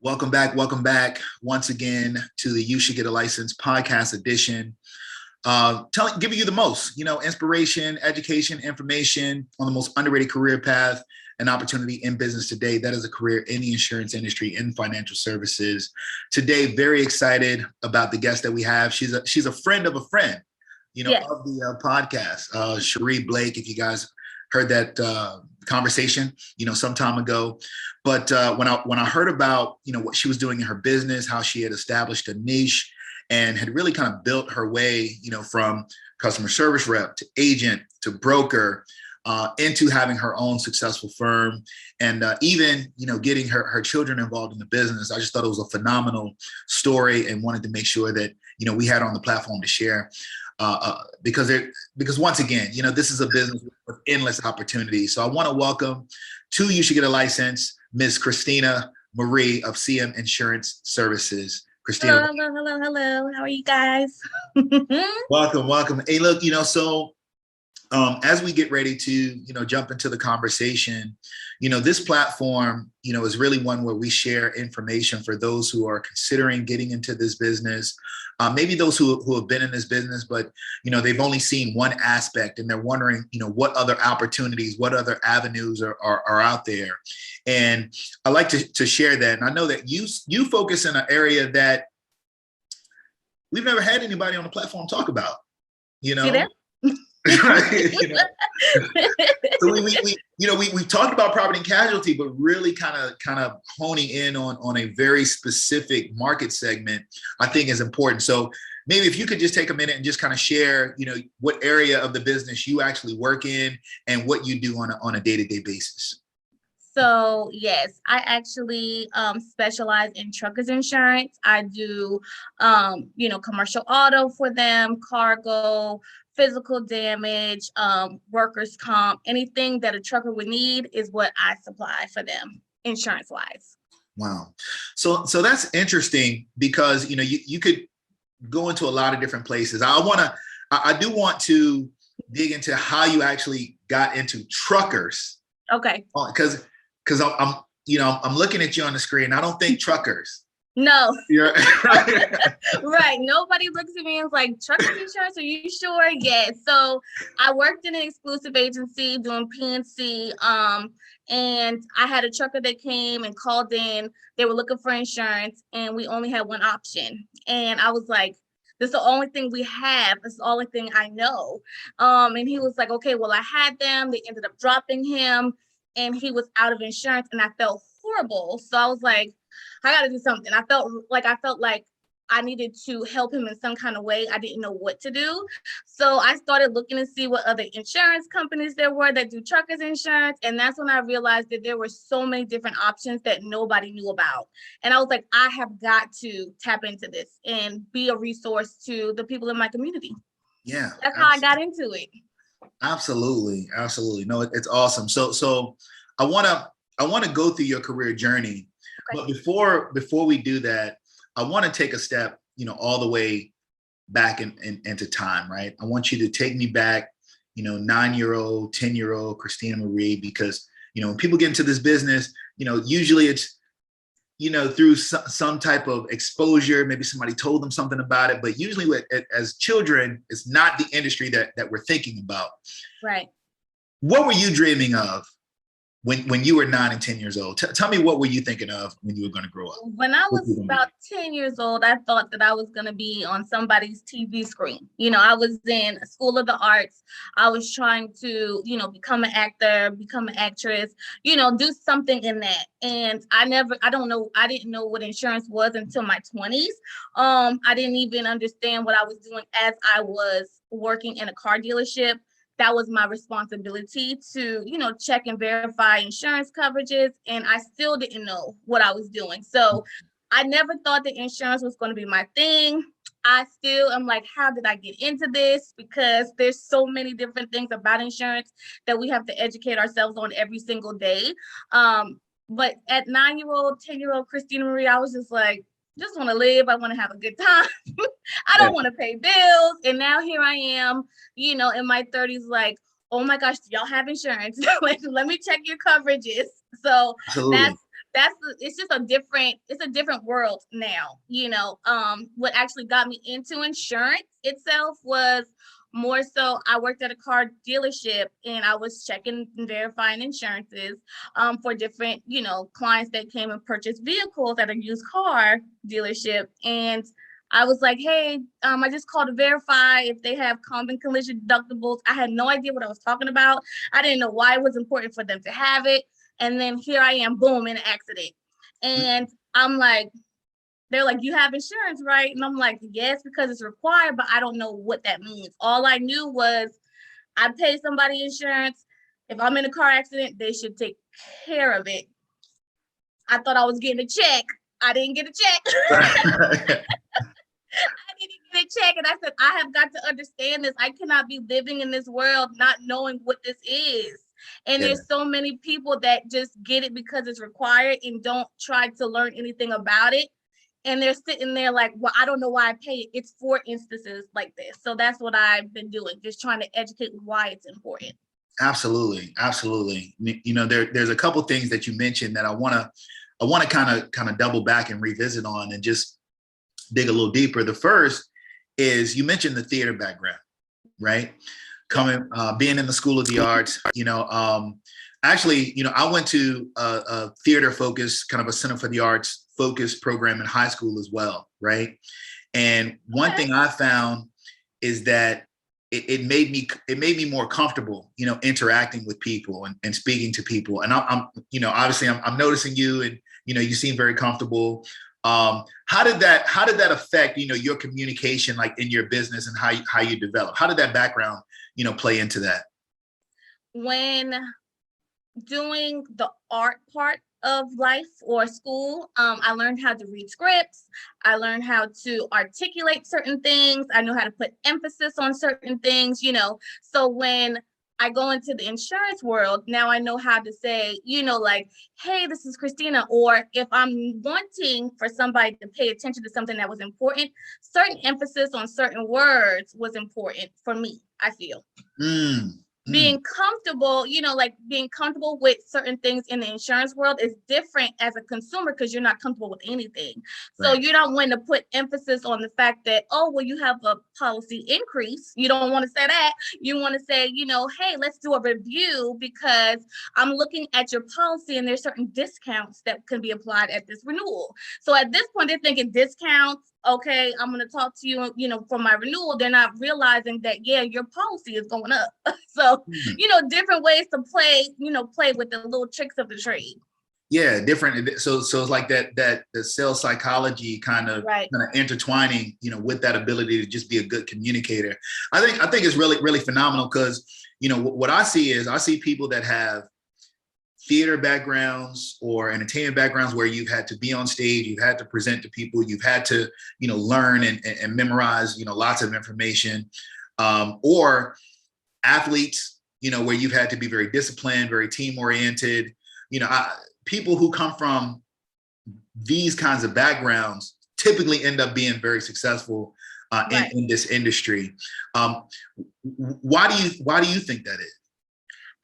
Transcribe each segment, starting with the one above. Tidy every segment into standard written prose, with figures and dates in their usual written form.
Welcome back once again to the You Should Get a License podcast edition. Giving you the most, inspiration, education, information on the most underrated career path and opportunity in business today. That is a career in the insurance industry, in financial services. Today, very excited about the guest that we have. She's a friend of a friend, Yes. of the podcast. Cherie Blake, if you guys heard that conversation, some time ago. But when I heard about, what she was doing in her business, how she had established a niche and had really kind of built her way, from customer service rep to agent to broker into having her own successful firm and even, getting her children involved in the business. I just thought it was a phenomenal story and wanted to make sure that, we had on the platform to share. Because once again, this is a business with endless opportunities. So I want to welcome to You Should Get a License, Ms. Christina Marie of CM Insurance Services. Christina. Hello. How are you guys? Welcome. Hey, look, as we get ready to, jump into the conversation, this platform, is really one where we share information for those who are considering getting into this business. Maybe those who have been in this business, but, they've only seen one aspect and they're wondering, what other opportunities, what other avenues are out there. And I like to share that. And I know that you focus in an area that we've never had anybody on the platform talk about, Right. So we've talked about property and casualty, but really kind of honing in on a very specific market segment, I think is important. So maybe if you could just take a minute and just kind of share, what area of the business you actually work in and what you do on a day-to-day basis. So yes, I actually specialize in truckers insurance. I do, commercial auto for them, cargo, physical damage, workers' comp, anything that a trucker would need is what I supply for them insurance wise. Wow. So that's interesting because, you could go into a lot of different places. I do want to dig into how you actually got into truckers. Okay. Because I'm looking at you on the screen. I don't think truckers. No. Yeah. Right. Nobody looks at me and is like, truckers insurance, are you sure? Yes. So I worked in an exclusive agency doing PNC. And I had a trucker that came and called in. They were looking for insurance and we only had one option. And I was like, this is the only thing we have. It's the only thing I know. And he was like, okay, well, I had them. They ended up dropping him and he was out of insurance and I felt horrible. So I was like, I got to do something. I felt like I needed to help him in some kind of way. I didn't know what to do. So I started looking to see what other insurance companies there were that do truckers insurance. And that's when I realized that there were so many different options that nobody knew about. And I was like, I have got to tap into this and be a resource to the people in my community. Yeah. That's how I got into it. Absolutely. No, it's awesome. So I want to go through your career journey. Okay. But before we do that, I want to take a step, all the way back into time, right? I want you to take me back, 9-year-old, 10-year-old Christina Marie, because, when people get into this business, usually it's, through some type of exposure, maybe somebody told them something about it, but usually as children, it's not the industry that we're thinking about. Right. What were you dreaming of when you were 9 and 10 years old? Tell me, what were you thinking of when you were going to grow up? When I was about 10 years old, I thought that I was going to be on somebody's TV screen. I was in a school of the arts. I was trying to, become an actor, become an actress, do something in that. And I didn't know what insurance was until my 20s. I didn't even understand what I was doing as I was working in a car dealership. That was my responsibility to, check and verify insurance coverages. And I still didn't know what I was doing. So I never thought that insurance was going to be my thing. I still am like, how did I get into this? Because there's so many different things about insurance that we have to educate ourselves on every single day. But at 9-year-old, 10-year-old Christina Marie, I was just like, just want to live. I want to have a good time. I don't want to pay bills. And now here I am, in my 30s, like, oh my gosh, do y'all have insurance? Like, let me check your coverages. So it's just it's a different world now, what actually got me into insurance itself was more so I worked at a car dealership and I was checking and verifying insurances for different, clients that came and purchased vehicles at a used car dealership. And I was like, hey, I just called to verify if they have common collision deductibles. I had no idea what I was talking about. I didn't know why it was important for them to have it. And then here I am, boom, in an accident. And I'm like, they're like, you have insurance, right? And I'm like, yes, because it's required, but I don't know what that means. All I knew was I pay somebody insurance. If I'm in a car accident, they should take care of it. I thought I was getting a check. I didn't get a check. I didn't get a check. And I said, I have got to understand this. I cannot be living in this world not knowing what this is. And there's so many people that just get it because it's required and don't try to learn anything about it. And they're sitting there like, well, I don't know why I pay it. It's for instances like this. So that's what I've been doing, just trying to educate why it's important. Absolutely. Absolutely. There's a couple things that you mentioned that I want to kind of double back and revisit on and just dig a little deeper. The first is you mentioned the theater background, right? Being in the School of the Arts, actually, I went to a theater focus, kind of a Center for the Arts focused program in high school as well, right? And one thing I found is that it made me more comfortable, interacting with people and speaking to people. And I'm obviously I'm noticing you, and you seem very comfortable. How did that affect your communication, like in your business, and how you develop? How did that background play into that? When doing the art part of life or school, I learned how to read scripts. I learned how to articulate certain things. I know how to put emphasis on certain things, So when I go into the insurance world, now I know how to say, like, hey, this is Christina. Or if I'm wanting for somebody to pay attention to something that was important, certain emphasis on certain words was important for me, I feel. Being comfortable, being comfortable with certain things in the insurance world is different as a consumer because you're not comfortable with anything. So you don't want to put emphasis on the fact that, oh, well, you have a policy increase. You don't want to say that. You want to say, hey, let's do a review because I'm looking at your policy and there's certain discounts that can be applied at this renewal. So at this point, they're thinking discounts. Okay, I'm going to talk to you, for my renewal. They're not realizing that, your policy is going up. So, different ways to play with the little tricks of the trade. Yeah, different. So it's like that the sales psychology kind of intertwining, with that ability to just be a good communicator. I think it's really, really phenomenal because, what I see people that have theater backgrounds or entertainment backgrounds where you've had to be on stage, you've had to present to people, you've had to, learn and memorize, lots of information, or athletes, where you've had to be very disciplined, very team oriented, people who come from these kinds of backgrounds typically end up being very successful in this industry. Why do you think that is?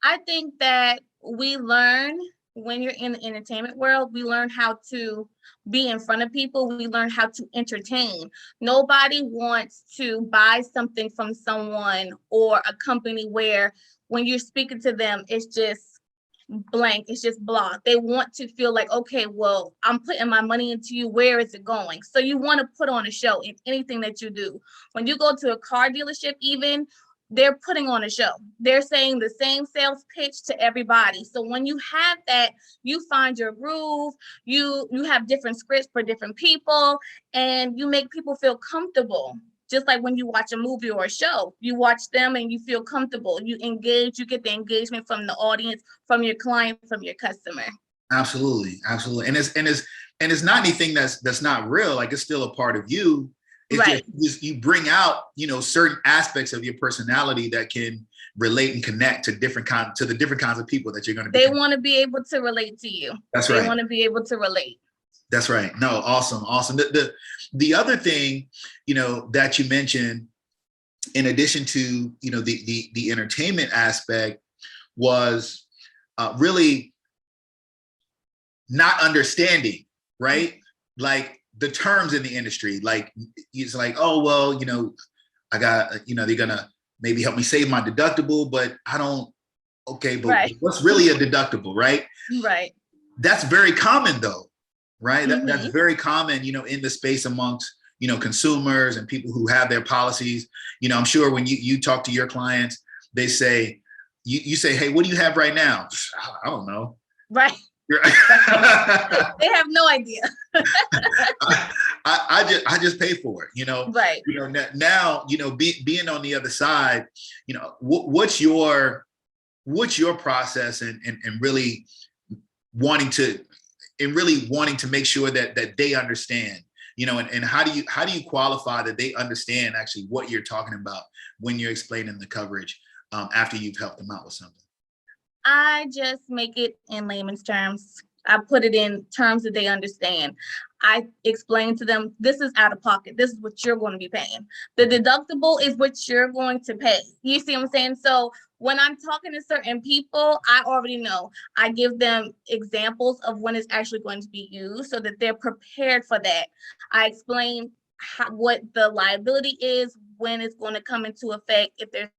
I think that we learn when you're in the entertainment world, we learn how to be in front of people. We learn how to entertain. Nobody wants to buy something from someone or a company where when you're speaking to them, it's just blank. It's just blah. They want to feel like, okay, well, I'm putting my money into you. Where is it going? So you want to put on a show in anything that you do. When you go to a car dealership, even, they're putting on a show. They're saying the same sales pitch to everybody. So when you have that, you find your groove, you have different scripts for different people, and you make people feel comfortable. Just like when you watch a movie or a show, you watch them and you feel comfortable. You engage, you get the engagement from the audience, from your client, from your customer. Absolutely. Absolutely. And it's not anything that's not real. Like, it's still a part of you. It's just you bring out, certain aspects of your personality that can relate and connect to the different kinds of people that you're going to be. They want to be able to relate to you. That's right. They want to be able to relate. That's right. No, awesome. The other thing, that you mentioned, in addition to, the entertainment aspect, was really not understanding, right? Like the terms in the industry, like it's like, oh, well, I got, they're gonna maybe help me save my deductible, but I don't, okay, but Right. what's really a deductible, right? Right. That's very common though, right? That's Mhm. very common, in the space amongst, consumers and people who have their policies. I'm sure when you talk to your clients, they say, you say, hey, what do you have right now? I don't know. Right. They have no idea. I just pay for it, Right. Now, being on the other side, what's your process and really wanting to make sure that they understand, and how do you qualify that they understand actually what you're talking about when you're explaining the coverage after you've helped them out with something? I just make it in layman's terms. I put it in terms that they understand. I explain to them, this is out of pocket. This is what you're going to be paying. The deductible is what you're going to pay. You see what I'm saying? So when I'm talking to certain people, I already know. I give them examples of when it's actually going to be used so that they're prepared for that. I explain what the liability is, when it's going to come into effect, if there's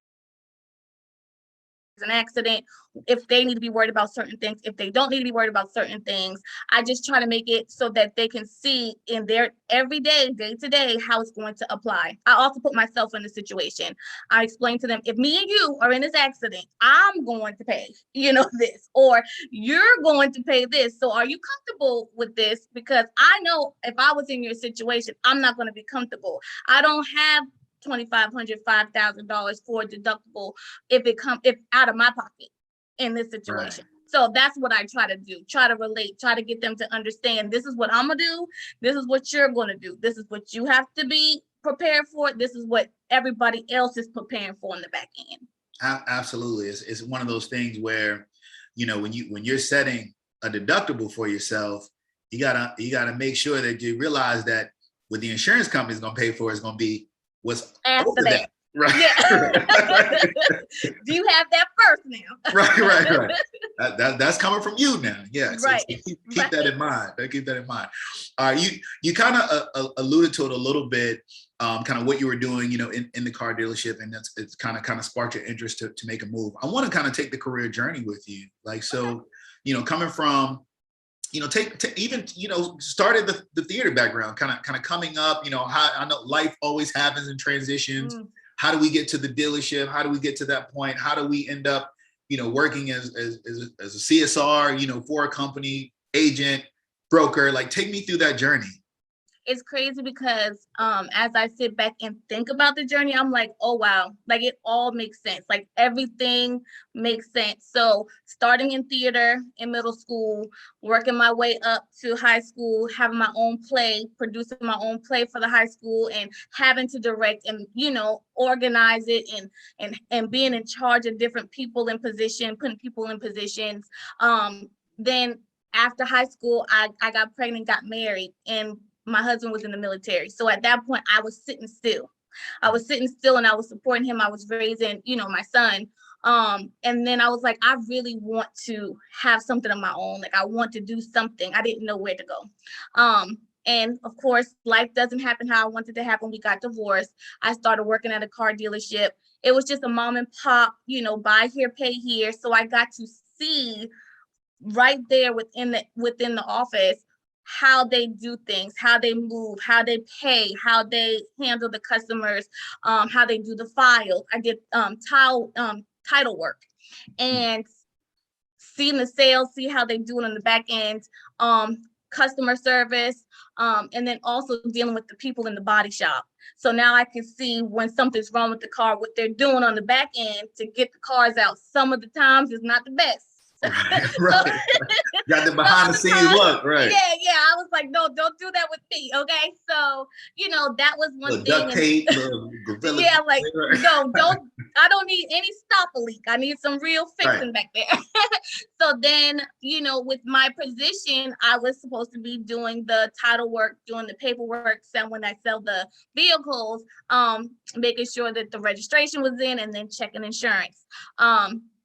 an accident, if they need to be worried about certain things, if they don't need to be worried about certain things. I just try to make it so that they can see in their everyday, day to day, how it's going to apply. I also put myself in the situation. I explain to them, if me and you are in this accident, I'm going to pay, this, or you're going to pay this. So are you comfortable with this? Because I know if I was in your situation, I'm not going to be comfortable. I don't have $2,500, $5,000 for a deductible if out of my pocket in this situation. Right. So that's what I try to do. Try to relate, try to get them to understand, this is what I'm gonna do, this is what you're gonna do, this is what you have to be prepared for, this is what everybody else is preparing for in the back end. Absolutely. It's one of those things where, when you're setting a deductible for yourself, you gotta make sure that you realize that what the insurance company is gonna pay for is gonna be what's after that. Right. Yeah. Do you have that first now? Right. That's coming from you now. Yeah. So, right. So keep that in mind. Keep that in mind. You kind of alluded to it a little bit, kind of what you were doing, in the car dealership, and it's kind of sparked your interest to make a move. I want to kind of take the career journey with you. Like, so, coming from, take even, started the theater background, kind of coming up, how I know life always happens in transitions. How do we get to the dealership? How do we get to that point? How do we end up, working as a CSR, for a company, agent, broker? Like, take me through that journey. It's crazy because as I sit back and think about the journey, I'm like, oh, wow, like it all makes sense. Like everything makes sense. So starting in theater in middle school, working my way up to high school, having my own play, producing my own play for the high school, and having to direct and, organize it and being in charge of different people in position, putting people in positions. Then after high school, I got pregnant, got married, and my husband was in the military. So at that point, I was sitting still. And I was supporting him. I was raising, my son. And then I was like, I really want to have something of my own. Like, I want to do something. I didn't know where to go. And of course, life doesn't happen how I wanted to happen. We got divorced. I started working at a car dealership. It was just a mom and pop, buy here, pay here. So I got to see right there within the office how they do things, how they move, how they pay, how they handle the customers, how they do the files. I did title work, and seeing the sales, see how they do it on the back end, customer service, and then also dealing with the people in the body shop. So now I can see when something's wrong with the car, what they're doing on the back end to get the cars out. Some of the times it's not the best. Right. Got the behind the scenes look, right? Yeah. I was like, no, don't do that with me, okay? So, that was one thing. Duct tape, yeah, like, no, I don't need any stop a leak. I need some real fixing back there. So then, with my position, I was supposed to be doing the title work, doing the paperwork, when I sell the vehicles, making sure that the registration was in, and then checking insurance.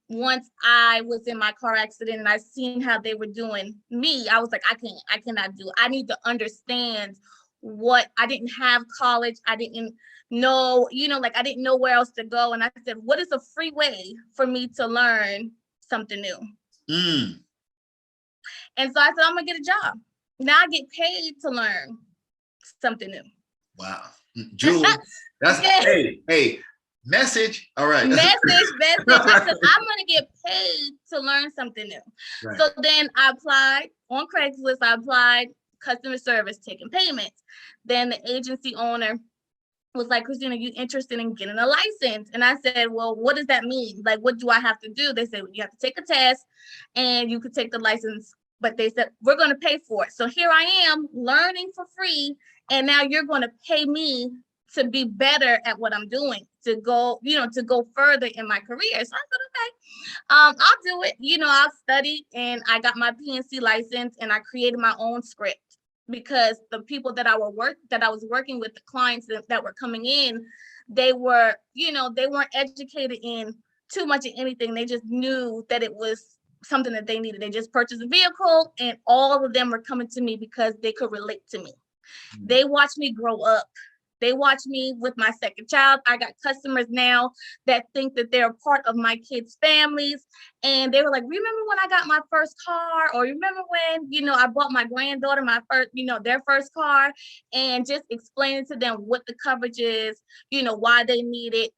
once I was in my car accident and I seen how they were doing me, I was like, I cannot do it. I need to understand what I didn't have college. I didn't know, like I didn't know where else to go. And I said, what is a free way for me to learn something new? Mm. And so I said, I'm gonna get a job. Now I get paid to learn something new. Wow. Julie, that's hey, message. All right. Message. I said, I'm gonna get paid to learn something new. Right. So then I applied on Craigslist. I applied customer service, taking payments. Then the agency owner was like, Christina, you interested in getting a license? And I said, well, what does that mean? Like, what do I have to do? They said, you have to take a test and you could take the license. But they said, we're going to pay for it. So here I am learning for free. And now you're going to pay me to be better at what I'm doing, to go, to go further in my career. So I said, okay, I'll do it. I'll study, and I got my PNC license, and I created my own script, because the people that I was working with, the clients that were coming in, they were, they weren't educated in too much of anything. They just knew that it was something that they needed. They just purchased a vehicle, and all of them were coming to me because they could relate to me. Mm-hmm. They watched me grow up. They watch me with my second child. I got customers now that think that they're a part of my kids' families. And they were like, remember when I got my first car? Or remember when, I bought my granddaughter my first, their first car? And just explaining to them what the coverage is, why they need it.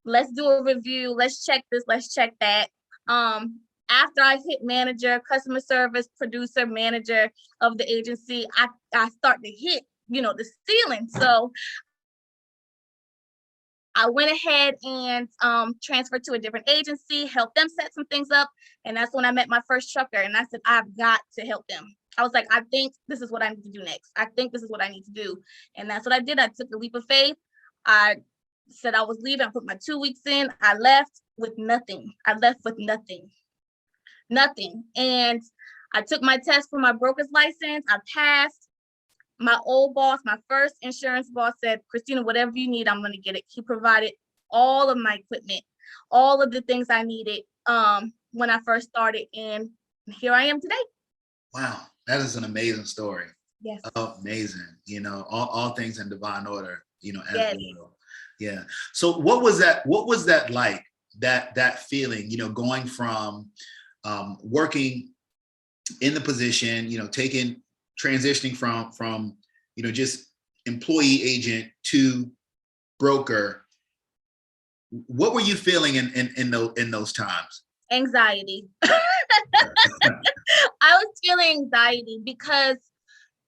Let's do a review. Let's check this. Let's check that. After I hit manager, customer service, producer, manager of the agency, I start to hit, the ceiling. So I went ahead and transferred to a different agency, helped them set some things up. And that's when I met my first trucker. And I said, I've got to help them. I was like, I think this is what I need to do next. I think this is what I need to do. And that's what I did. I took a leap of faith. I said I was leaving. I put my 2 weeks in. I left with nothing. Nothing. And I took my test for my broker's license. I passed. My old boss, my first insurance boss, said, Christina, whatever you need, I'm going to get it. He provided all of my equipment, all of the things I needed when I first started. And here I am today. Wow. That is an amazing story. Yes. Oh, amazing. All things in divine order, as yes. well. Yeah. So what was that like, that feeling, going from working in the position, transitioning from just employee agent to broker? What were you feeling in those times? Anxiety. I was feeling anxiety because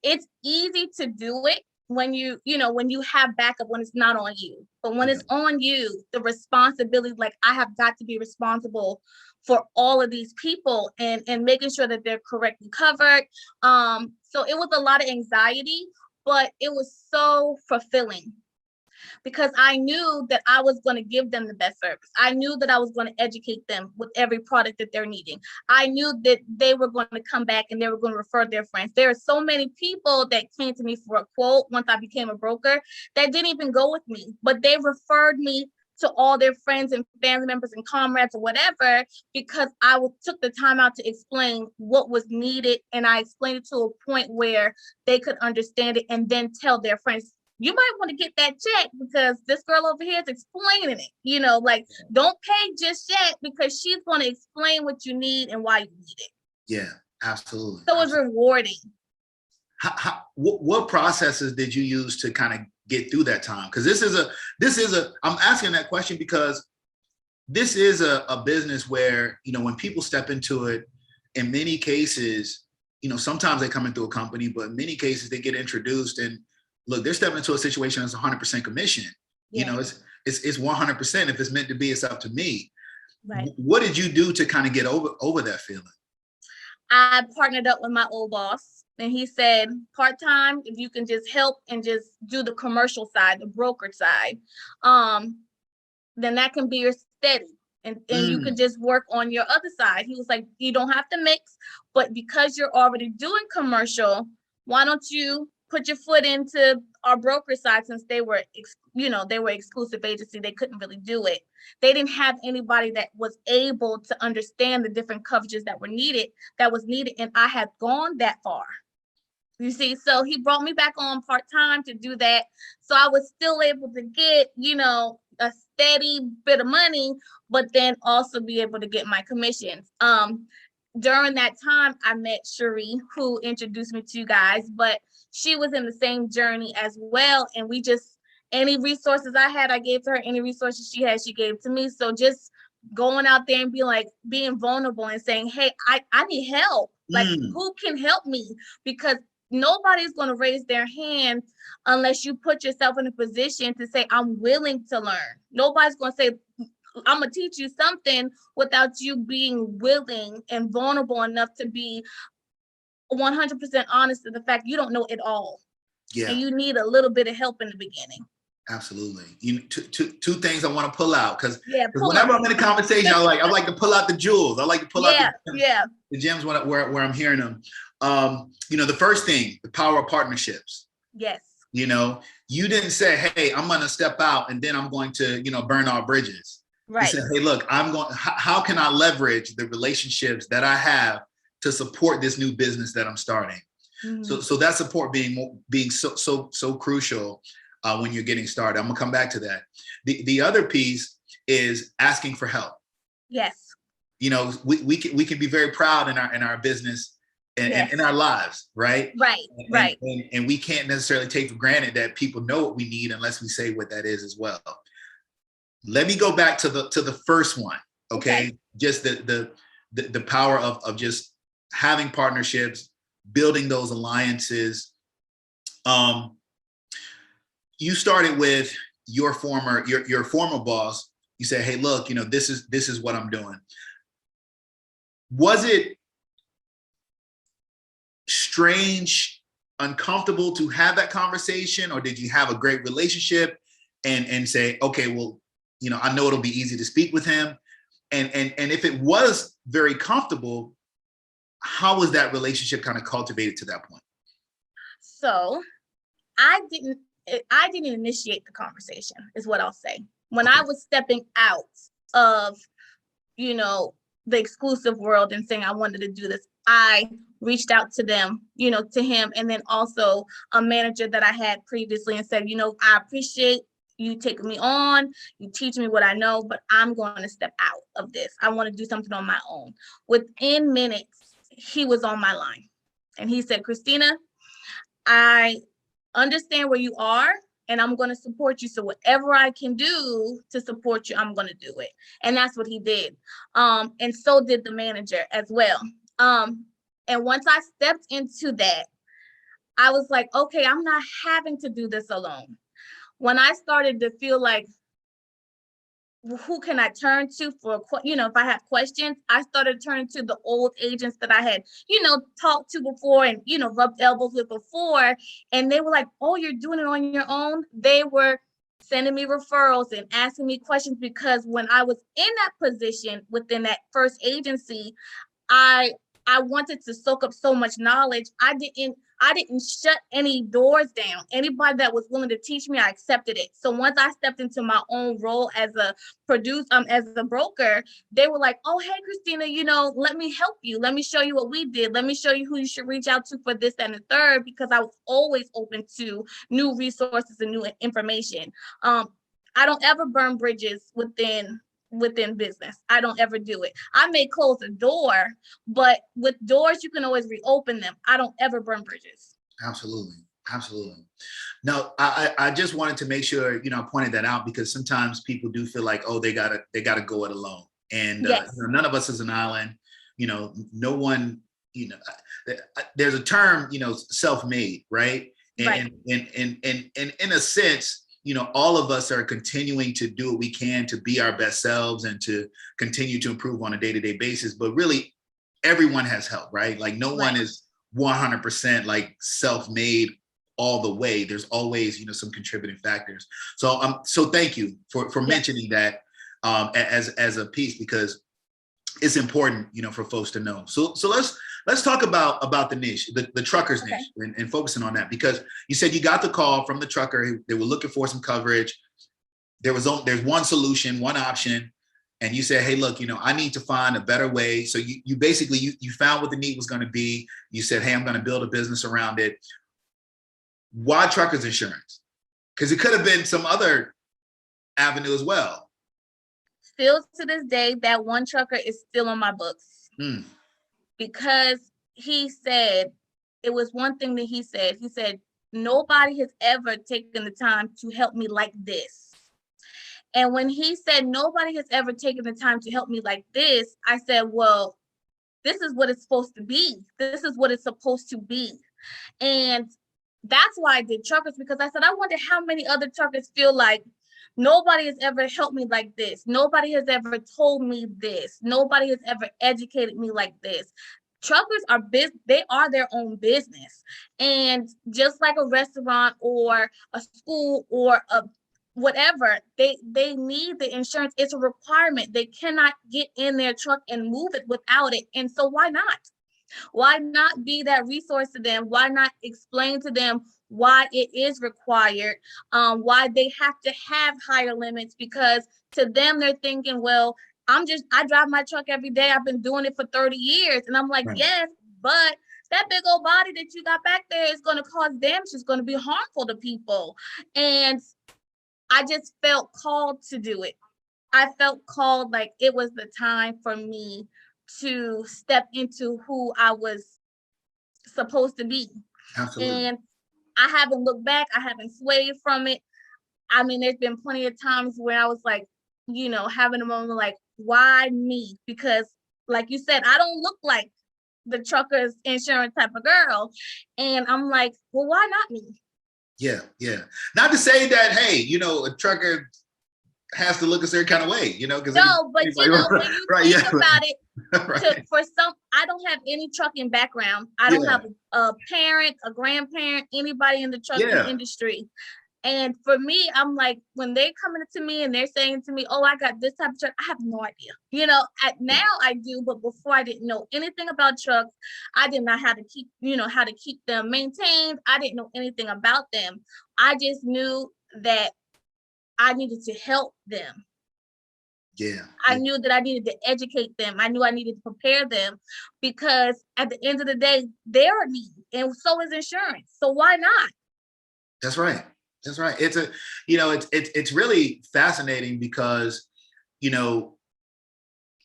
it's easy to do it when you have backup, when it's not on you. But when it's on you, the responsibility, like I have got to be responsible for all of these people and making sure that they're correctly covered. So it was a lot of anxiety, but it was so fulfilling because I knew that I was going to give them the best service. I knew that I was going to educate them with every product that they're needing. I knew that they were going to come back and they were going to refer their friends. There are so many people that came to me for a quote once I became a broker that didn't even go with me, but they referred me to all their friends and family members and comrades or whatever, because I took the time out to explain what was needed. And I explained it to a point where they could understand it and then tell their friends, you might want to get that check because this girl over here is explaining it, like don't pay just yet because she's going to explain what you need and why you need it. Yeah, absolutely. So it's rewarding. What processes did you use to kind of get through that time? Because this is a I'm asking that question because this is a business where, when people step into it, in many cases, sometimes they come into a company, but in many cases they get introduced and look, they're stepping into a situation that's 100% commission. Yeah. It's 100%. If it's meant to be, it's up to me. Right. What did you do to kind of get over that feeling? I partnered up with my old boss, and he said, part-time, if you can just help and just do the commercial side, the broker side, then that can be your steady. And you could just work on your other side. He was like, you don't have to mix, but because you're already doing commercial, why don't you put your foot into our broker side, since they were, they were exclusive agency. They couldn't really do it. They didn't have anybody that was able to understand the different coverages that was needed. And I had gone that far. You see, so he brought me back on part-time to do that. So I was still able to get, a steady bit of money, but then also be able to get my commissions. During that time, I met Cherie, who introduced me to you guys, but she was in the same journey as well. And we just, any resources I had, I gave to her. Any resources she had, she gave to me. So just going out there and being vulnerable and saying, hey, I need help. Like, who can help me? Because nobody's going to raise their hand unless you put yourself in a position to say, I'm willing to learn. Nobody's going to say, I'm going to teach you something without you being willing and vulnerable enough to be 100% honest to the fact you don't know it all. Yeah. And you need a little bit of help in the beginning. Absolutely. Two things I want to pull out, because whenever I'm in a conversation, I like to pull out the jewels. I like to pull out the gems where I'm hearing them. The first thing, the power of partnerships. Yes. You didn't say, hey, I'm going to step out and then I'm going to, burn all bridges. Right. You said, hey, look, how can I leverage the relationships that I have to support this new business that I'm starting? Mm-hmm. So that support being so crucial when you're getting started. I'm gonna come back to that. The other piece is asking for help. Yes. We can be very proud in our business and in our lives, right? Right. And we can't necessarily take for granted that people know what we need unless we say what that is as well. Let me go back to the first one, okay? Just the power of just having partnerships, building those alliances. You started with your former boss. You said, hey, look, this is what I'm doing. Was it strange, uncomfortable to have that conversation, or did you have a great relationship and say, okay, well, I know it'll be easy to speak with him. And if it was very comfortable, how was that relationship kind of cultivated to that point? So I didn't initiate the conversation, is what I'll say. When I was stepping out of, the exclusive world and saying I wanted to do this, I reached out to them, to him, and then also a manager that I had previously, and said, I appreciate you taking me on, you teach me what I know, but I'm going to step out of this. I want to do something on my own. Within minutes, he was on my line and he said, Christina, I understand where you are and I'm going to support you. So whatever I can do to support you, I'm going to do it. And that's what he did. And so did the manager as well. And once I stepped into that, I was like, okay, I'm not having to do this alone. When I started to feel like, who can I turn to for, if I have questions, I started turning to the old agents that I had, talked to before and, rubbed elbows with before. And they were like, oh, you're doing it on your own. They were sending me referrals and asking me questions, because when I was in that position within that first agency, I wanted to soak up so much knowledge. I didn't shut any doors down. Anybody that was willing to teach me, I accepted it. So once I stepped into my own role as a as a broker, they were like, oh, hey, Christina, let me help you. Let me show you what we did. Let me show you who you should reach out to for this and the third, because I was always open to new resources and new information. I don't ever burn bridges within business. I don't ever do it. I may close a door, but with doors, you can always reopen them. I don't ever burn bridges. Absolutely. No, I just wanted to make sure, I pointed that out, because sometimes people do feel like, oh, they gotta go it alone. And none of us is an island, no one, there's a term, self-made, right? And in a sense, all of us are continuing to do what we can to be our best selves and to continue to improve on a day-to-day basis. But really, everyone has help, right? Like no one is 100% like self-made all the way. There's always, some contributing factors. So thank you for mentioning that as a piece, because it's important, for folks to know. So Let's talk about the niche, the trucker's Okay. niche, and focusing on that, because you said you got the call from the trucker. They were looking for some coverage. There's one solution, one option, and you said, hey, look, I need to find a better way. So you basically you found what the need was going to be. You said, hey, I'm going to build a business around it. Why truckers insurance? Because it could have been some other avenue as well. Still to this day, that one trucker is still on my books. Because he said, it was one thing that he said, nobody has ever taken the time to help me like this. And when he said, nobody has ever taken the time to help me like this, I said, well, this is what it's supposed to be. This is what it's supposed to be. And that's why I did truckers, because I said, I wonder how many other truckers feel like nobody has ever helped me like this. Nobody has ever told me this. Nobody has ever educated me like this. Truckers are they are their own business. And just like a restaurant or a school or a whatever, they need the insurance. It's a requirement. They cannot get in their truck and move it without it. And so why not? Why not be that resource to them? Why not explain to them why it is required, why they have to have higher limits? Because to them, they're thinking, well, I drive my truck every day. I've been doing it for 30 years. And I'm like, right. Yes, but that big old body that you got back there is going to cause damage. It's going to be harmful to people. And I just felt called to do it. I felt called, like it was the time for me to step into who I was supposed to be. Absolutely. And I haven't looked back. I haven't swayed from it. I mean, there's been plenty of times where I was like, having a moment like, why me? Because like you said, I don't look like the trucker's insurance type of girl. And I'm like, well, why not me? Yeah. Not to say that, hey, a trucker has to look a certain kind of way, because no, but when you right, think about it, right. For some, I don't have any trucking background. I don't have a parent, a grandparent, anybody in the trucking industry. And for me, I'm like, when they coming to me and they're saying to me, oh, I got this type of truck, I have no idea. Now I do, but before I didn't know anything about trucks. I didn't know how to keep them maintained. I didn't know anything about them. I just knew that I needed to help them. I knew that I needed to educate them. I knew I needed to prepare them, because at the end of the day, they're a need, and so is insurance. So why not? That's right. It's it's really fascinating because,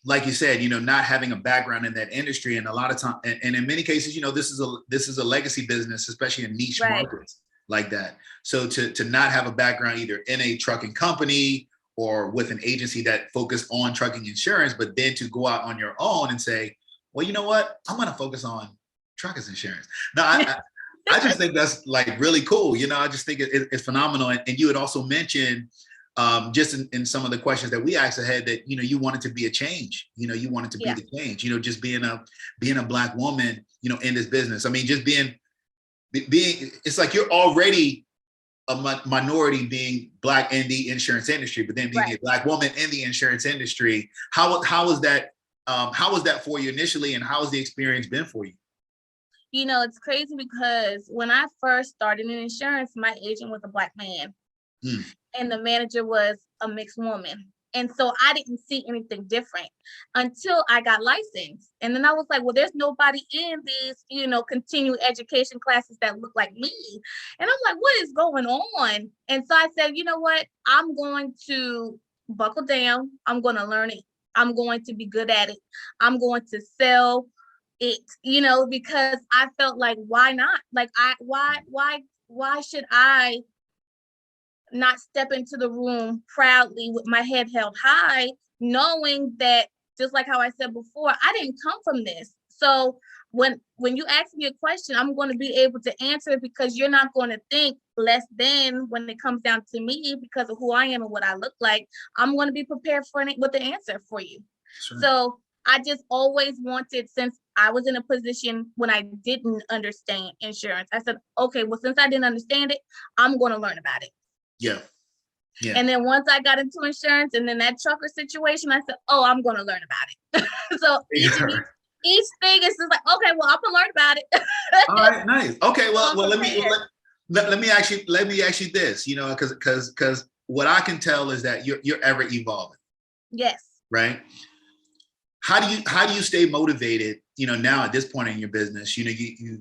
like you said, not having a background in that industry, and a lot of time, and in many cases, this is a legacy business, especially in niche markets like that. So to not have a background either in a trucking company or with an agency that focused on trucking insurance, but then to go out on your own and say, well, you know what, I'm going to focus on truckers insurance. Now, I just think that's like really cool. I just think it's phenomenal. And you had also mentioned just in some of the questions that we asked ahead that, you wanted to be a change, you wanted to be the change, just being a Black woman, in this business. I mean, just being, it's like you're already a minority being Black in the insurance industry, but then being a Black woman in the insurance industry. How was that for you initially, and how has the experience been for you? It's crazy because when I first started in insurance, my agent was a Black man and the manager was a mixed woman. And so I didn't see anything different until I got licensed. And then I was like, well, there's nobody in these, continuing education classes that look like me. And I'm like, what is going on? And so I said, you know what? I'm going to buckle down. I'm going to learn it. I'm going to be good at it. I'm going to sell it, because I felt like, why not? Like, why should I not step into the room proudly with my head held high, knowing that, just like how I said before, I didn't come from this. So when you ask me a question, I'm going to be able to answer it, because you're not going to think less than when it comes down to me because of who I am and what I look like. I'm going to be prepared with the answer for you. Sure. So I just always wanted, since I was in a position when I didn't understand insurance, I said, okay, well, since I didn't understand it, I'm going to learn about it. Yeah. And then once I got into insurance and then that trucker situation, I said, oh, I'm going to learn about it. So each thing is just like, okay, well, I'm gonna learn about it. All right, nice. Okay, So I'm well, prepared. let me ask you this, you know, because what I can tell is that you're ever evolving, Yes. right? How do you stay motivated, you know, now at this point in your business? You know,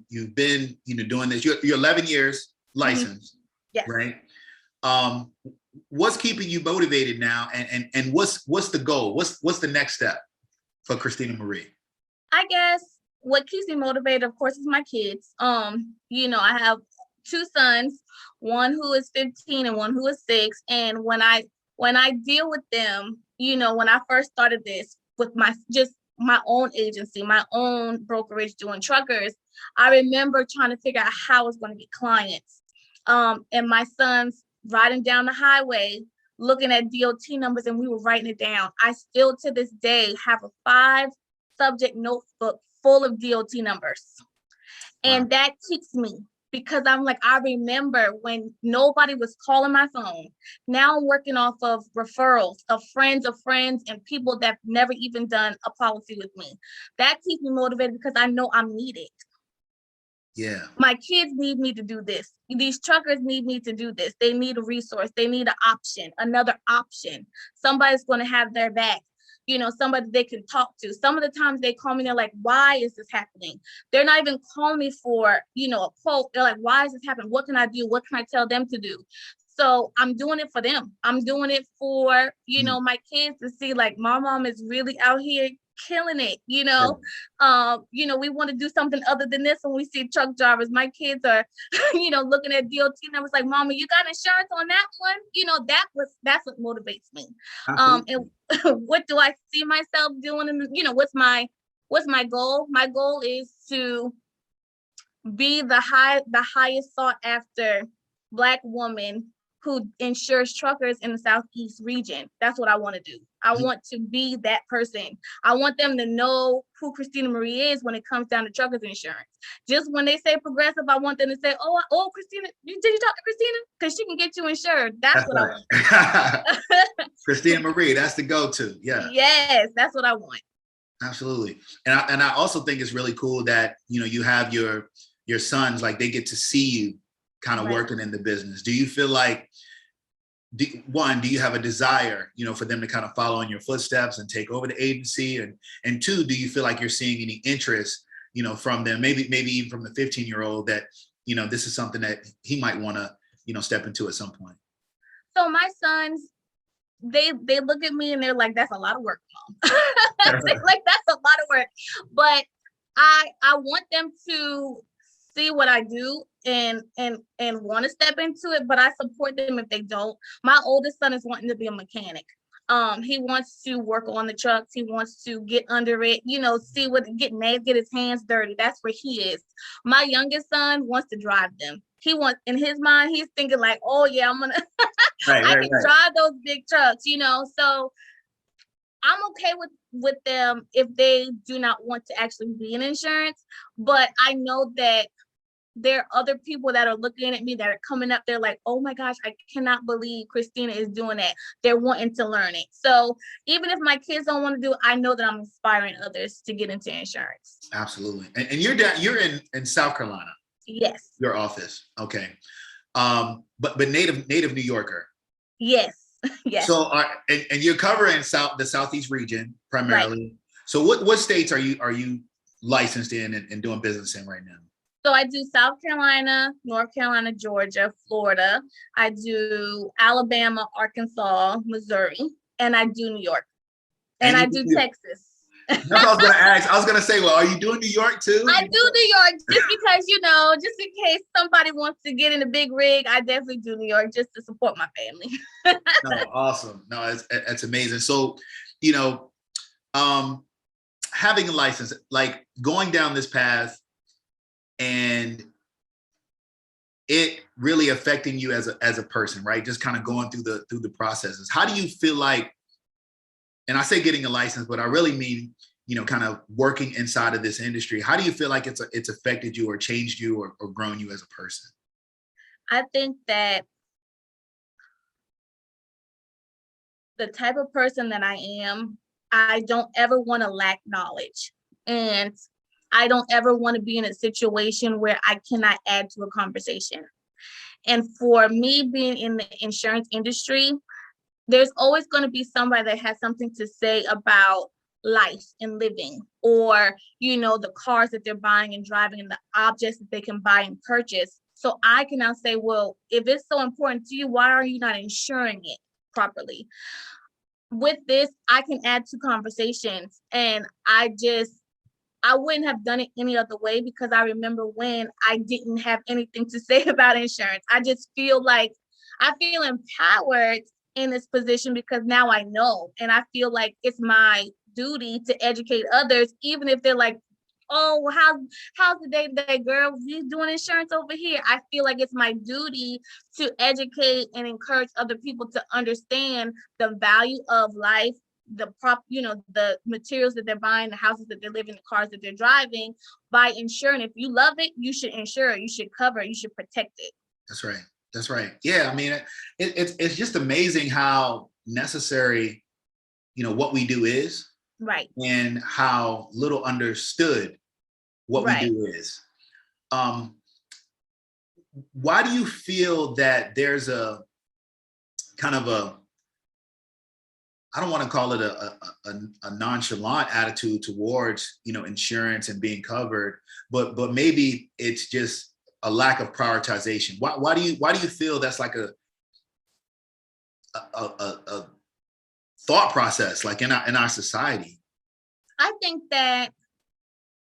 you've been, you know, doing this. You're 11 years Mhm. licensed, Yes. right? Um, what's keeping you motivated now, and what's the goal? What's the next step for Christina Marie? I guess what keeps me motivated, of course, is my kids. I have two sons, one who is 15 and one who is 6. And when I deal with them, when I first started this with my own agency, my own brokerage doing truckers, I remember trying to figure out how I was going to get clients. And my sons riding down the highway, looking at DOT numbers, and we were writing it down. I still to this day have a 5 subject notebook full of DOT numbers. Wow. And that keeps me because I'm like, I remember when nobody was calling my phone. Now I'm working off of referrals of friends and people that never even done a policy with me. That keeps me motivated because I know I'm needed. Yeah. My kids need me to do this. These truckers need me to do this. They need a resource. They need an option, another option. Somebody's going to have their back. Somebody they can talk to. Some of the times they call me, they're like, why is this happening? They're not even calling me for, a quote. They're like, why is this happening? What can I do? What can I tell them to do? So I'm doing it for them. I'm doing it for, my kids to see like my mom is really out here killing it. We want to do something other than this when we see truck drivers. My kids are, looking at DOT numbers like, Mama, you got insurance on that one? That's what motivates me. And what do I see myself doing? What's my goal? My goal is to be the highest sought after Black woman who insures truckers in the Southeast region. That's what I want to do. I want to be that person. I want them to know who Christina Marie is when it comes down to truckers insurance. Just when they say progressive, I want them to say, oh, Christina, did you talk to Christina? Because she can get you insured. That's what right. I want. Christina Marie, that's the go-to. Yeah. Yes, that's what I want. Absolutely. And I also think it's really cool that, you have your sons, like they get to see you kind of Right. working in the business. Do you feel like, do you have a desire, for them to kind of follow in your footsteps and take over the agency? And two, do you feel like you're seeing any interest, from them, maybe even from the 15-year-old that, this is something that he might want to, step into at some point? So my sons, they look at me and they're like, that's a lot of work, Mom. Like, that's a lot of work. But I want them to see what I do and want to step into it, but I support them if they don't. My oldest son is wanting to be a mechanic. He wants to work on the trucks. He wants to get under it, get his hands dirty. That's where he is. My youngest son wants to drive them. He wants, in his mind, he's thinking like, oh yeah, I'm gonna, I can drive those big trucks, So I'm okay with them if they do not want to actually be in insurance, but I know that there are other people that are looking at me that are coming up. They're like, oh my gosh, I cannot believe Christina is doing that. They're wanting to learn it. So even if my kids don't want to do it, I know that I'm inspiring others to get into insurance. Absolutely. And you're in South Carolina. Yes. Your office. Okay. But native New Yorker. Yes. Yes. So and you're covering the Southeast region primarily. Right. So what states are you licensed in and doing business in right now? So I do South Carolina, North Carolina, Georgia, Florida. I do Alabama, Arkansas, Missouri, and I do New York. And I do Texas. That's what I was going to ask. I was going to say, well, are you doing New York too? I do New York just because, just in case somebody wants to get in a big rig, I definitely do New York just to support my family. No, awesome. No, it's amazing. So, having a license, like going down this path and it really affecting you as a person, right? Just kind of going through the processes. How do you feel like, and I say getting a license, but I really mean, kind of working inside of this industry. How do you feel like it's affected you or changed you or grown you as a person? I think that the type of person that I am, I don't ever want to lack knowledge. And I don't ever want to be in a situation where I cannot add to a conversation. And for me being in the insurance industry, there's always going to be somebody that has something to say about life and living, or, the cars that they're buying and driving and the objects that they can buy and purchase. So I can now say, well, if it's so important to you, why are you not insuring it properly? With this, I can add to conversations, and I wouldn't have done it any other way, because I remember when I didn't have anything to say about insurance. I just feel like I feel empowered in this position because now I know, and I feel like it's my duty to educate others, even if they're like, oh, how's the day today, girl? We doing insurance over here. I feel like it's my duty to educate and encourage other people to understand the value of life, the materials that they're buying, the houses that they're living, the cars that they're driving, by insuring. If you love it, you should insure it, you should cover it, you should protect it. That's right. That's right. Yeah. I mean, it's just amazing how necessary, what we do is, Right. and how little understood what we do is. Why do you feel that there's a kind of I don't want to call it a nonchalant attitude towards, insurance and being covered, but maybe it's just a lack of prioritization. Why do you feel that's like a thought process, like in our society? I think that,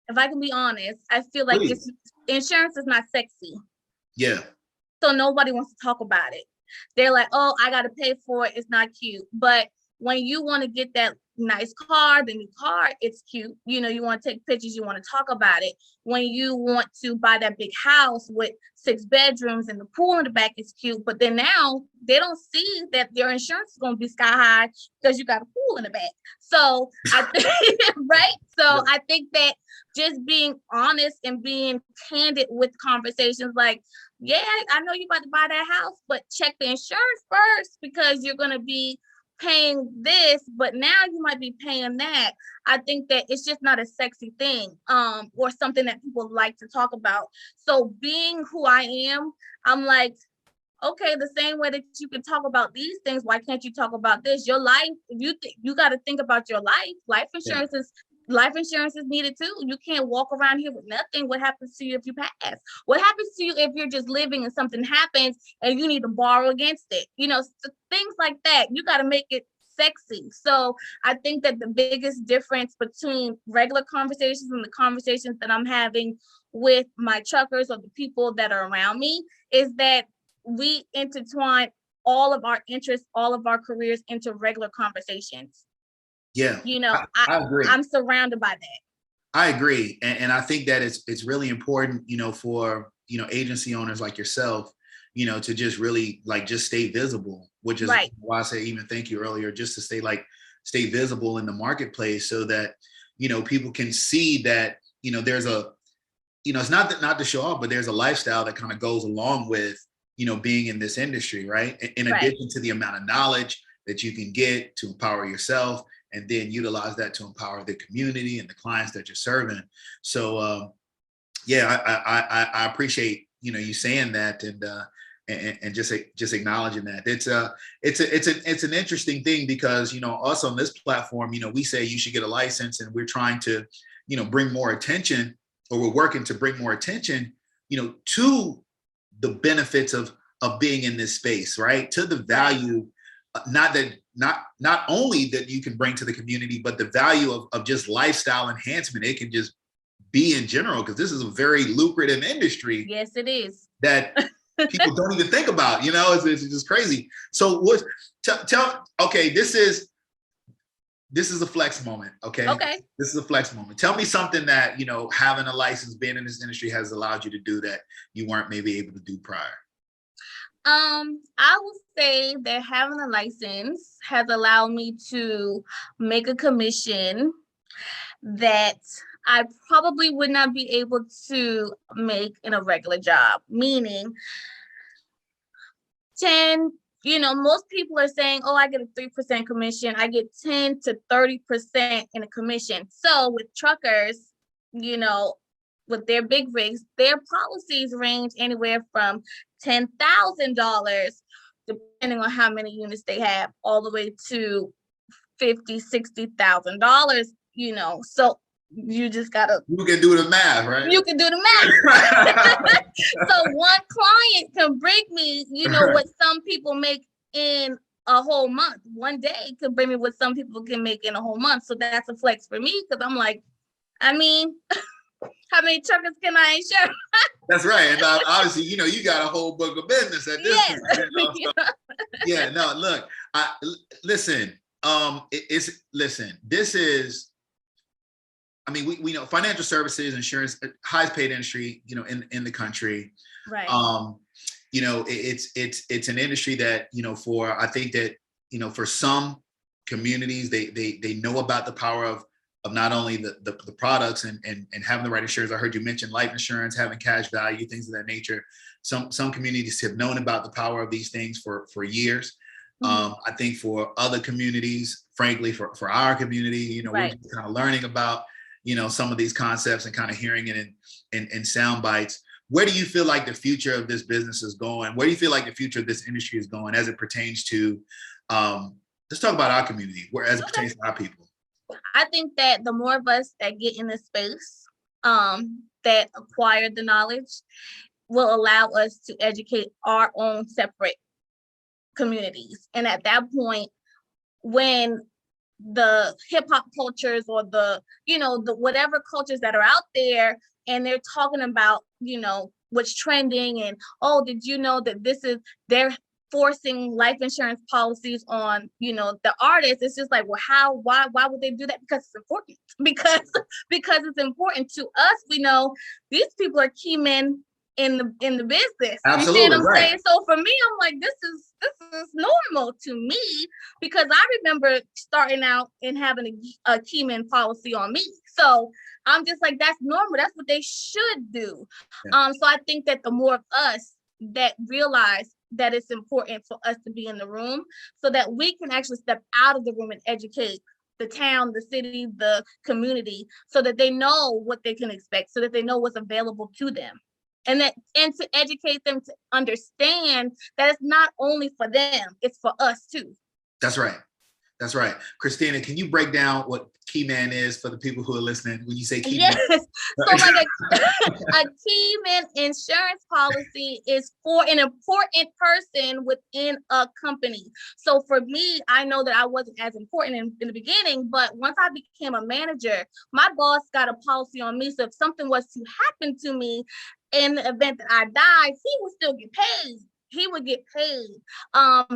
if I can be honest, I feel like insurance is not sexy. Yeah. So nobody wants to talk about it. They're like, oh, I got to pay for it. It's not cute. But when you want to get that nice car, the new car, it's cute. You want to take pictures, you want to talk about it. When you want to buy that big house with 6 bedrooms and the pool in the back, is cute. But then now they don't see that their insurance is going to be sky high because you got a pool in the back. So I think, right? So I think that just being honest and being candid with conversations, like, yeah, I know you're about to buy that house, but check the insurance first, because you're going to be paying this, but now you might be paying that. I think that it's just not a sexy thing, or something that people like to talk about. So being who I am, I'm like, okay, the same way that you can talk about these things, why can't you talk about this? Your life, you got to think about your life. Life insurance is needed too. You can't walk around here with nothing. What happens to you if you pass? What happens to you if you're just living and something happens and you need to borrow against it? Things like that. You got to make it sexy. So I think that the biggest difference between regular conversations and the conversations that I'm having with my truckers or the people that are around me is that we intertwine all of our interests, all of our careers into regular conversations. Yeah, I agree. I'm surrounded by that. I agree. And I think that it's really important, for, agency owners like yourself, to just really just stay visible, which is why I say even thank you earlier, just to stay visible in the marketplace, so that, people can see that, there's it's not to show off, but there's a lifestyle that kind of goes along with, being in this industry, right? In addition to the amount of knowledge that you can get to empower yourself, and then utilize that to empower the community and the clients that you're serving. So, I appreciate, you saying that, and just acknowledging that. It's an interesting thing, because, us on this platform, we say you should get a license, and we're trying to, bring more attention, or we're working to bring more attention, to the benefits of being in this space, right? To the value, not only that you can bring to the community, but the value of just lifestyle enhancement. It can just be in general, because this is a very lucrative industry. Yes, it is. That people don't even think about, it's just crazy. So okay, this is a flex moment. Okay. This is a flex moment. Tell me something that, having a license, being in this industry, has allowed you to do that you weren't maybe able to do prior. I would say that having a license has allowed me to make a commission that I probably would not be able to make in a regular job, meaning 10, Most people are saying, oh, I get a 3% commission. I get 10 to 30% in a commission. So with truckers, with their big rigs, their policies range anywhere from $10,000, depending on how many units they have, all the way to $50,000, $60,000, so you just gotta, you can do the math, right? You can do the math. So one client can bring me, what some people make in a whole month. One day could bring me what some people can make in a whole month. So that's a flex for me, because I'm like, how many truckers can I insure? That's right. And obviously, you got a whole book of business at this point. Yeah, no, look, listen, this is, we know financial services, insurance, highest paid industry, in the country. Right. It's an industry that, I think that, for some communities, they know about the power of not only the products and having the right insurance. I heard you mention life insurance, having cash value, things of that nature. Some communities have known about the power of these things for years. Mm-hmm. I think for other communities, frankly, for our community, right, we're kind of learning about, some of these concepts and kind of hearing it in sound bites. Where do you feel like the future of this business is going? Where do you feel like the future of this industry is going as it pertains to, let's talk about our community, as it pertains to our people? I think that the more of us that get in this space, that acquire the knowledge, will allow us to educate our own separate communities. And at that point, when the hip hop cultures or the whatever cultures that are out there, and they're talking about, what's trending, and, oh, did you know that they're forcing life insurance policies on, the artists. It's just like, well, why would they do that? Because it's important. Because it's important to us. We know these people are key men in the business. Absolutely, you see what I'm right. saying? So for me, I'm like, this is normal to me, because I remember starting out and having a key man policy on me. So I'm just like, that's normal. That's what they should do. Yeah. So I think that the more of us that realize that it's important for us to be in the room, so that we can actually step out of the room and educate the town, the city, the community, so that they know what they can expect, so that they know what's available to them. And to educate them to understand that it's not only for them, it's for us too. That's right. That's right. Christina, can you break down what key man is for the people who are listening when you say key man? Yes. So like a key man insurance policy is for an important person within a company. So for me, I know that I wasn't as important in the beginning, but once I became a manager, my boss got a policy on me. So if something was to happen to me in the event that I died, he would still get paid. He would get paid.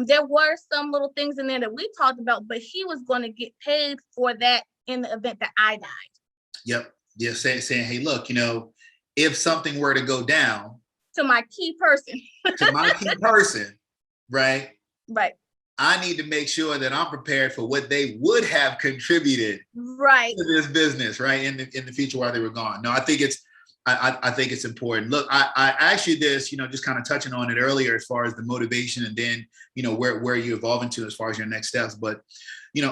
There were some little things in there that we talked about, but he was going to get paid for that in the event that I died. Yep. Yeah. Saying, hey, look, if something were to go down to my key person, right? Right. I need to make sure that I'm prepared for what they would have contributed, right, to this business, right, in the future while they were gone. No, I think it's important. Look, I asked you this, just kind of touching on it earlier as far as the motivation, and then, where you evolve into as far as your next steps. But,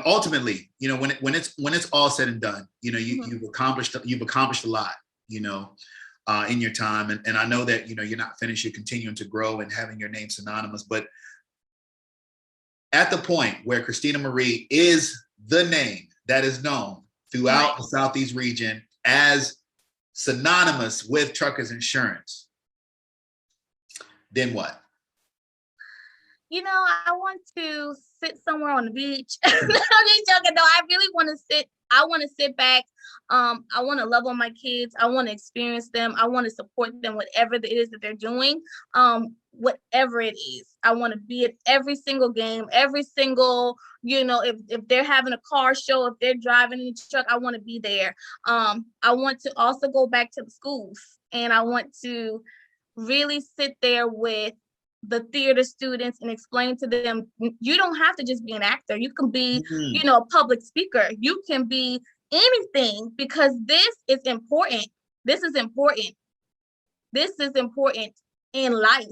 ultimately, when it's all said and done, you've accomplished a lot, in your time. And I know that, you're not finished, you're continuing to grow and having your name synonymous. But at the point where Christina Marie is the name that is known throughout the Southeast region as synonymous with truckers insurance, then what? I want to sit somewhere on the beach. I'm just joking. No, I really want to sit. I want to sit back. I want to love on my kids. I want to experience them. I want to support them, whatever it is that they're doing. Whatever it is, I want to be at every single game, every single, if they're having a car show, if they're driving in the truck, I want to be there. I want to also go back to the schools, and I want to really sit there with the theater students and explain to them, you don't have to just be an actor. You can be, a public speaker. You can be anything, because this is important. This is important. This is important in life.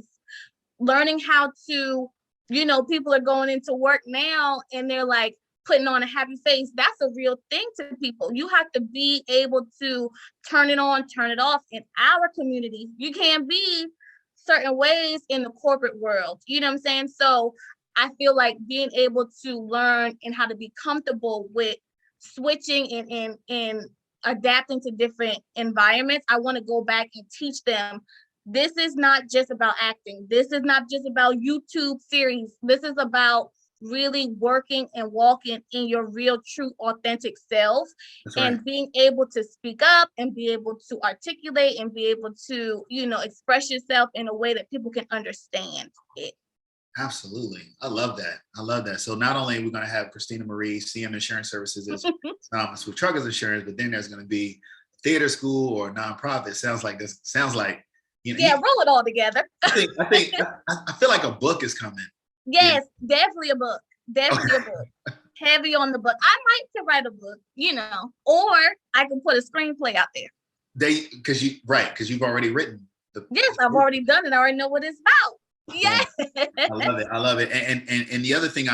Learning how to People are going into work now and they're like putting on a happy face. That's a real thing to people. You have to be able to turn it on, turn it off. In our community, you can't be certain ways in the corporate world. You know what I'm saying? So I feel like being able to learn and how to be comfortable with switching and adapting to different environments. I want to go back and teach them, this is not just about acting. This is not just about YouTube series. This is about really working and walking in your real, true, authentic self. That's and right. being able to speak up and be able to articulate and be able to, express yourself in a way that people can understand it. Absolutely. I love that. I love that. So not only are we going to have Christina Marie, CM Insurance Services as with Truckers Insurance, but then there's going to be theater school or nonprofit. Sounds like roll it all together. I feel like a book is coming. Yes, definitely a book. Definitely a book. Heavy on the book. I might could write a book, or I can put a screenplay out there. Because you've already written Yes, I've already done it. I already know what it's about. Yes. I love it. And the other thing,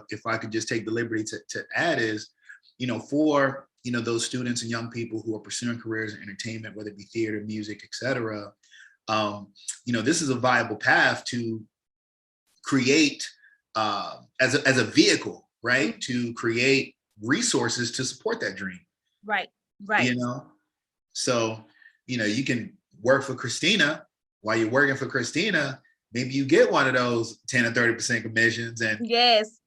if I could just take the liberty to add is, for those students and young people who are pursuing careers in entertainment, whether it be theater, music, etc. This is a viable path to create as a vehicle, right? To create resources to support that dream. Right. So you can work for Christina. While you're working for Christina, maybe you get one of those 10 or 30% commissions, and yes,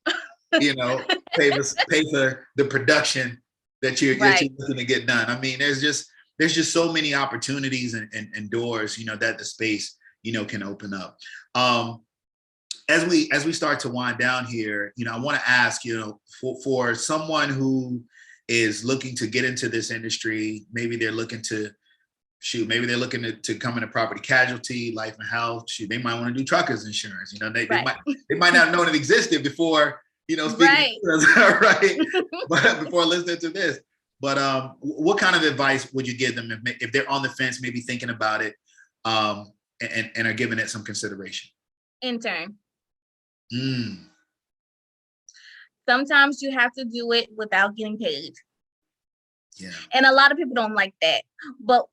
pay for the production that you're looking to get done. I mean, there's just so many opportunities and doors, that the space, can open up. As we start to wind down here, I want to ask, for someone who is looking to get into this industry, maybe they're looking to come into property casualty, life and health. They might want to do truckers insurance. They might not have known it existed before, speaking to us, right? But before listening to this. But what kind of advice would you give them if they're on the fence, maybe thinking about it, and are giving it some consideration? Intern. Sometimes you have to do it without getting paid. Yeah. And a lot of people don't like that. But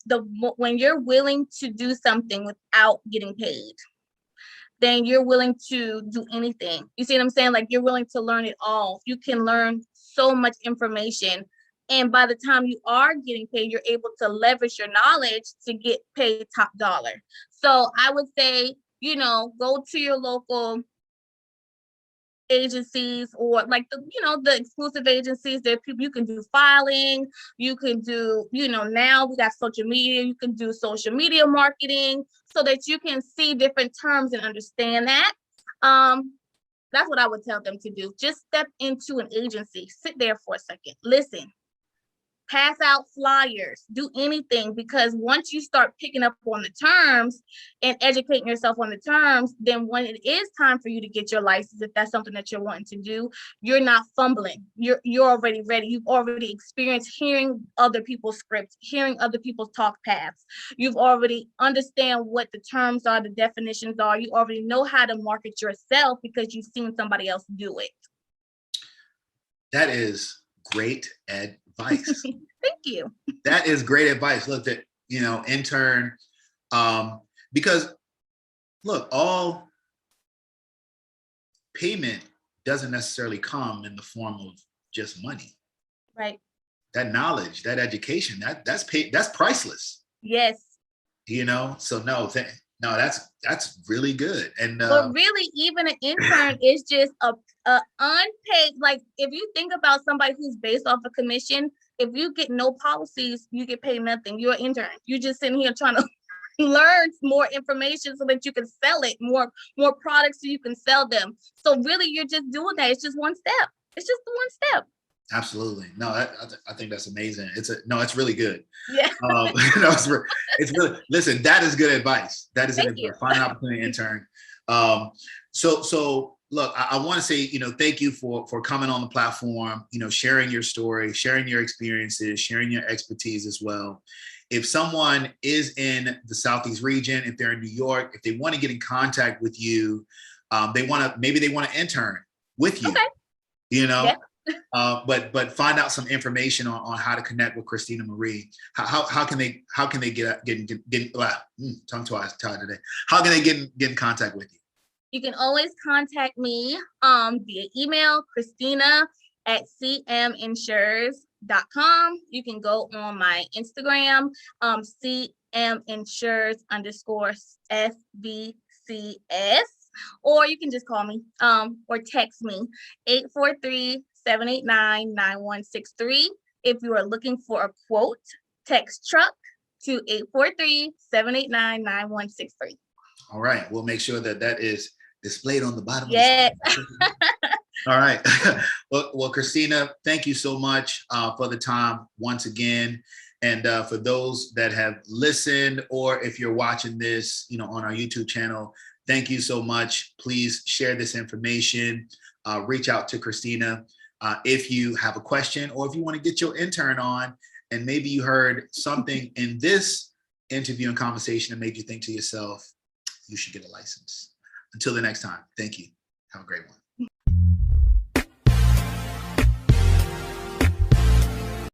when you're willing to do something without getting paid, then you're willing to do anything. You see what I'm saying? Like, you're willing to learn it all. You can learn so much information. And by the time you are getting paid, you're able to leverage your knowledge to get paid top dollar. So I would say, go to your local agencies, or like the exclusive agencies. There are people, you can do filing, you can do, now we got social media, you can do social media marketing, so that you can see different terms and understand that. That's what I would tell them to do. Just step into an agency, sit there for a second, listen, pass out flyers, do anything, because once you start picking up on the terms and educating yourself on the terms, then when it is time for you to get your license, if that's something that you're wanting to do, you're not fumbling. You're already ready. You've already experienced hearing other people's scripts, hearing other people's talk paths. You've already understand what the terms are, the definitions are. You already know how to market yourself because you've seen somebody else do it. That is great advice. Thank you. That is great advice. Look, that intern, because look, all payment doesn't necessarily come in the form of just money. Right. That knowledge, that education, that's priceless. Yes. So no, that's really good. And but really, even an intern is just a unpaid. Like, if you think about somebody who's based off a commission, if you get no policies, you get paid nothing. You're an intern. You're just sitting here trying to learn more information so that you can sell it, more products so you can sell them. So really, you're just doing that. It's just one step. It's just the one step. Absolutely. No, I think that's amazing. It's really good. Yeah. It's really, listen, that is good advice. That is a find an opportunity intern. So look, I want to say, thank you for coming on the platform, sharing your story, sharing your experiences, sharing your expertise as well. If someone is in the Southeast region, if they're in New York, if they want to get in contact with you, maybe they want to intern with you, Okay. you know. Yeah. But find out some information on how to connect with Christina Marie. How can they tongue tied today? How can they get in contact with you? You can always contact me via email, Christina@cminsures.com. You can go on my Instagram, cminsures_FBCS, or you can just call me or text me 843-789-9163. If you are looking for a quote, text truck to 843-789-9163. All right, we'll make sure that is displayed on the bottom. Yes. All right. Well, Christina, thank you so much for the time once again. And for those that have listened, or if you're watching this, on our YouTube channel, thank you so much. Please share this information. Reach out to Christina if you have a question, or if you want to get your intern on, and maybe you heard something in this interview and conversation that made you think to yourself, you should get a license. Until the next time, thank you. Have a great one.